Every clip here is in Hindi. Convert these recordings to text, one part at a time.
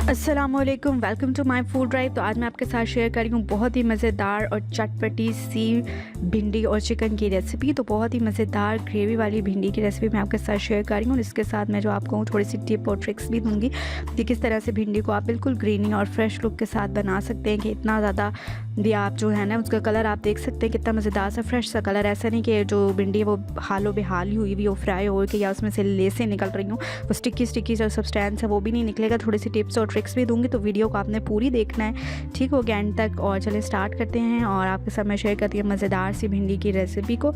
अस्सलामुअलैकुम, welcome to my food drive. तो आज मैं आपके साथ शेयर कर रही हूँ बहुत ही मज़ेदार और चटपटी सी भिंडी और चिकन की रेसिपी। तो बहुत ही मज़ेदार ग्रेवी वाली भिंडी की रेसिपी मैं आपके साथ शेयर कर रही हूँ और इसके साथ मैं जो आपको थोड़ी सी टिप और ट्रिक्स भी दूँगी कि किस तरह से भिंडी को आप बिल्कुल ग्रीनी और फ्रेश लुक के साथ बना सकते हैं कि इतना ज़्यादा भी आप जो है ना उसका कलर आप देख सकते हैं कितना मज़ेदार सा फ्रेश सा कलर। ऐसा नहीं कि जो भिंडी है वो हालो बेहाल ही हुई वो फ्राई हो के या उसमें से लेसें निकल रही हूँ, वो स्टिकी जो सब्सटेंस है वो भी नहीं निकलेगा। थोड़ी सी टिप्स और ट्रिक्स भी दूंगी, तो वीडियो को आपने पूरी देखना है, ठीक हो गया एंड तक। और चलिए स्टार्ट करते हैं और आपके साथ मैं शेयर करती हूँ मज़ेदार सी भिंडी की रेसिपी को।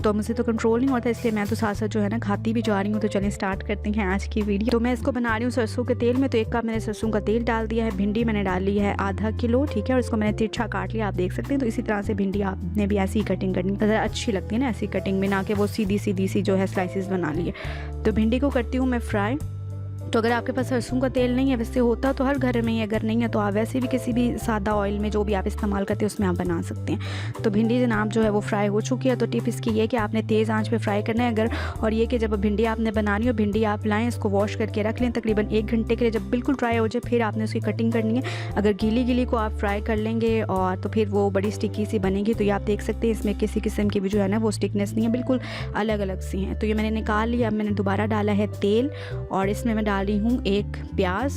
तो मुझसे तो कंट्रोल नहीं होता, इसलिए मैं तो साथ साथ जो है ना खाती भी जा रही हूँ। तो चलिए स्टार्ट करते हैं आज की वीडियो। तो मैं इसको बना रही हूँ सरसों के तेल में। तो 1 कप मैंने सरसों का तेल डाल दिया है। भिंडी मैंने डाली है आधा किलो, ठीक है, और इसको मैंने तिरछा काट लिया, आप देख सकते हैं। तो इसी तरह से भिंडी आपने भी ऐसी ही कटिंग करनी, ज़रा अच्छी लगती है ना ऐसी कटिंग में, ना कि वो सीधी सी जो है स्लाइसिस बना ली है। तो भिंडी को करती हूँ मैं फ्राई। तो अगर आपके पास सरसों का तेल नहीं है, वैसे होता तो हर घर में ही, अगर नहीं है तो आप वैसे भी किसी भी सादा ऑयल में जो भी आप इस्तेमाल करते हैं उसमें आप बना सकते हैं। तो भिंडी जनाब जो है वो फ्राई हो चुकी है। तो टिप इसकी ये कि आपने तेज़ आंच पे फ्राई करना है अगर, और ये कि जब भिंडी आपने बनानी हो, भिंडी आप लाएँ, इसको वॉश करके रख लें तकरीबन 1 घंटे के लिए। जब बिल्कुल ड्राई हो जाए फिर आपने उसकी कटिंग करनी है। अगर गीली को आप फ्राई कर लेंगे और तो फिर वो बड़ी स्टिकी सी बनेगी। तो ये आप देख सकते हैं इसमें किसी किस्म की भी जो है ना वो स्टिकनेस नहीं है, बिल्कुल अलग अलग सी हैं। तो ये मैंने निकाल लिया। अब मैंने दोबारा डाला है तेल और इसमें मैं डाल रही हूँ 1 प्याज,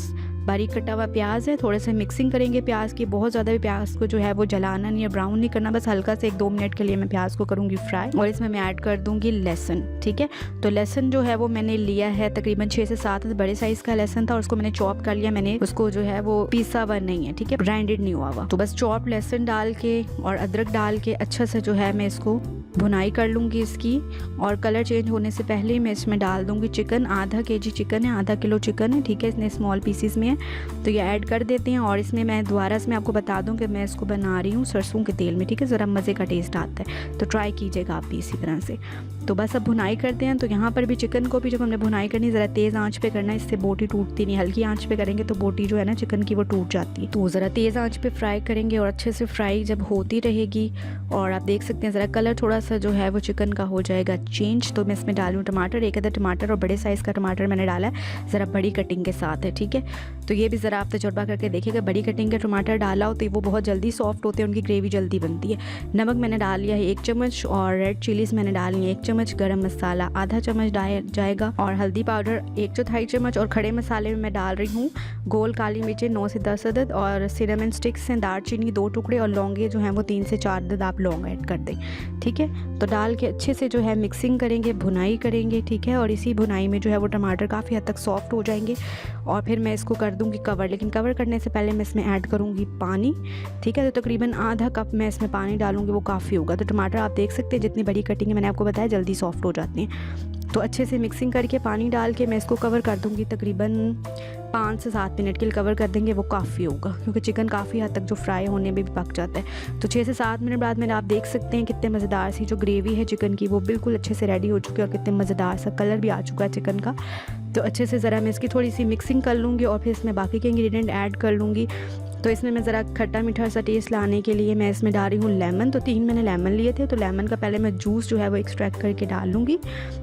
बारीक कटा हुआ प्याज है। थोड़े से मिक्सिंग करेंगे प्याज की, बहुत ज़्यादा भी प्याज को जो है वो जलाना नहीं है, ब्राउन नहीं करना, बस हल्का से 1-2 मिनट के लिए मैं प्याज को करूँगी फ्राई। और इसमें मैं ऐड कर दूँगी लहसुन, ठीक है। तो लहसुन जो है वो मैंने लिया है तकरीबन 6 से 7 बड़े साइज़ का लहसुन था और उसको मैंने चॉप कर लिया। मैंने उसको जो है वो पीसा हुआ नहीं है, ठीक है, ग्राइंडेड नहीं हुआ हुआ। तो बस चॉप लहसुन डाल के और अदरक डाल के अच्छा से जो है मैं इसको भुनाई कर लूँगी इसकी। और कलर चेंज होने से पहले मैं इसमें डाल दूँगी चिकन। आधा केजी चिकन है, आधा किलो चिकन है, ठीक है, इसने स्मॉल पीसीस में है। तो ये ऐड कर देते हैं। और इसमें मैं दोबारा से मैं आपको बता दूं कि मैं इसको बना रही हूँ सरसों के तेल में, ठीक है, ज़रा मज़े का टेस्ट आता है। तो ट्राई कीजिएगा आप भी इसी तरह से। तो बस अब भुनाई करते हैं। तो यहाँ पर भी चिकन को भी जब हमने भुनाई करनी ज़रा तेज़ आंच पे करना है, इससे बोटी टूटती नहीं। हल्की आंच पे करेंगे तो बोटी जो है ना चिकन की वो टूट जाती है। तो ज़रा तेज़ आंच पे फ्राई करेंगे और अच्छे से फ्राई जब होती रहेगी और आप देख सकते हैं ज़रा कलर थोड़ा सा जो है वो चिकन का हो जाएगा चेंज। तो मैं इसमें डालूँ टमाटर, 1 अदर टमाटर और बड़े साइज़ का टमाटर मैंने डाला है, ज़रा बड़ी कटिंग के साथ है, ठीक है। तो ये भी ज़रा आप तजुर्बा करके देखिएगा, बड़ी कटिंग के टमाटर डाला हो तो वो बहुत जल्दी सॉफ्ट होते हैं, उनकी ग्रेवी जल्दी बनती है। नमक मैंने डाल लिया है 1 चम्मच और रेड चिलीज़ मैंने डाली है 1 चम्मच, गरम मसाला आधा चम्मच जाएगा और हल्दी पाउडर 1/4 चम्मच। और खड़े मसाले में मैं डाल रही हूँ गोल काली मिर्चें 9 से 10 अदद और सिनेमन स्टिक्स हैं, दालचीनी 2 टुकड़े और लौंगे जो हैं वो 3 से 4 अदद आप लौंग ऐड कर दें, ठीक है। तो डाल के अच्छे से जो है मिक्सिंग करेंगे, भुनाई करेंगे, ठीक है। और इसी भुनाई में जो है वो टमाटर काफ़ी हद तक सॉफ्ट हो जाएंगे और फिर मैं इसको कर दूँगी कवर। लेकिन कवर करने से पहले मैं इसमें ऐड करूँगी पानी, ठीक है। तो तकरीबन आधा कप मैं इसमें पानी डालूँगी, वो काफ़ी होगा। तो टमाटर आप देख सकते हैं जितनी बड़ी कटिंग है मैंने आपको बताया जल्दी सॉफ्ट हो जाते हैं। तो अच्छे से मिक्सिंग करके पानी डाल के मैं इसको कवर कर दूँगी तकरीबन 5 से 7 मिनट के लिए कवर कर देंगे, वो काफ़ी होगा क्योंकि चिकन काफ़ी हद तक जो फ्राई होने में भी पक जाता है। तो 6 से 7 मिनट बाद मैंने आप देख सकते हैं कितने मज़ेदार सी जो ग्रेवी है चिकन की वो बिल्कुल अच्छे से रेडी हो चुकी है और कितने मज़ेदार सा कलर भी आ चुका है चिकन का। तो अच्छे से ज़रा मैं इसकी थोड़ी सी मिक्सिंग कर लूँगी और फिर इसमें बाकी के इंग्रेडिएंट ऐड कर लूँगी। तो इसमें मैं ज़रा खट्टा मीठा सा टेस्ट लाने के लिए मैं इसमें डाल रही हूँ लेमन। तो 3 मैंने लेमन लिए थे, तो लेमन का पहले मैं जूस जो है वो एक्सट्रैक्ट करके डाल लूँगी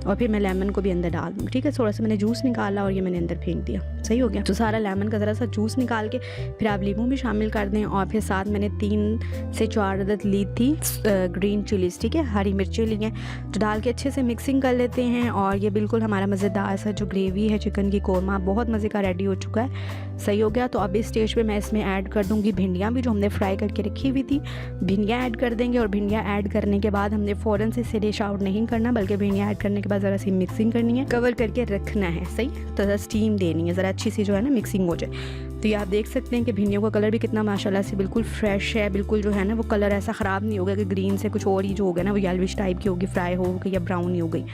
और फिर मैं लेमन को भी अंदर डाल दूँगी, ठीक है। थोड़ा सा मैंने जूस निकाला और ये मैंने अंदर फेंक दिया, सही हो गया। तो सारा लेमन का ज़रा सा जूस निकाल के फिर आप नींबू भी शामिल कर दें और फिर साथ मैंने 3 से 4 अदद ली थी ग्रीन चिलीज़, ठीक है, हरी मिर्चें ली हैं। तो डाल के अच्छे से मिक्सिंग कर लेते हैं और ये बिल्कुल हमारा मज़ेदार सा जो ग्रेवी है चिकन की कोरमा बहुत मज़े का रेडी हो चुका है, सही हो गया। तो अब इस स्टेज पे मैं इसमें ऐड कर दूंगी भिंडियाँ भी जो हमने फ्राई करके रखी हुई थी, भिंडियाँ ऐड कर देंगे। और भिंडियाँ ऐड करने के बाद हमने फ़ौरन से इसे डिश आउट नहीं करना, बल्कि भिंडियाँ ऐड करने के बाद ज़रा सी मिक्सिंग करनी है, कवर करके रखना है, सही। तो ज़रा स्टीम देनी है, ज़रा अच्छी सी जो है ना मिक्सिंग हो जाए। तो ये आप देख सकते हैं कि भिंडियों का कलर भी कितना माशाल्लाह से बिल्कुल फ्रेश है, बिल्कुल जो है ना वो कलर ऐसा ख़राब नहीं होगा कि ग्रीन से कुछ और ही जो हो गया ना वो येलोविश टाइप की होगी, फ्राई हो गई या ब्राउन ही हो गई,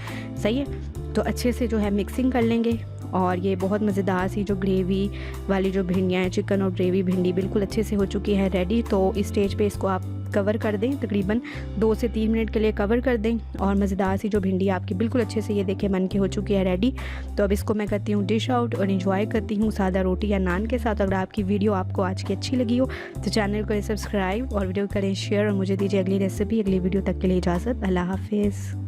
सही है। तो अच्छे से जो है मिक्सिंग कर लेंगे और ये बहुत मज़ेदार सी जो ग्रेवी वाली जो भिंडियाँ हैं, चिकन और ग्रेवी भिंडी बिल्कुल अच्छे से हो चुकी है रेडी। तो इस स्टेज पे इसको आप कवर कर दें, तकरीबन 2 से 3 मिनट के लिए कवर कर दें और मज़ेदार सी जो भिंडी आपकी बिल्कुल अच्छे से ये देखें बन के हो चुकी है रेडी। तो अब इसको मैं करती हूँ डिश आउट और इंजॉय करती हूँ सादा रोटी या नान के साथ। अगर आपकी वीडियो आपको आज की अच्छी लगी हो तो चैनल को सब्सक्राइब और वीडियो करें शेयर और मुझे दीजिए अगली रेसिपी, अगली वीडियो तक के लिए इजाज़त। अल्लाह हाफिज़।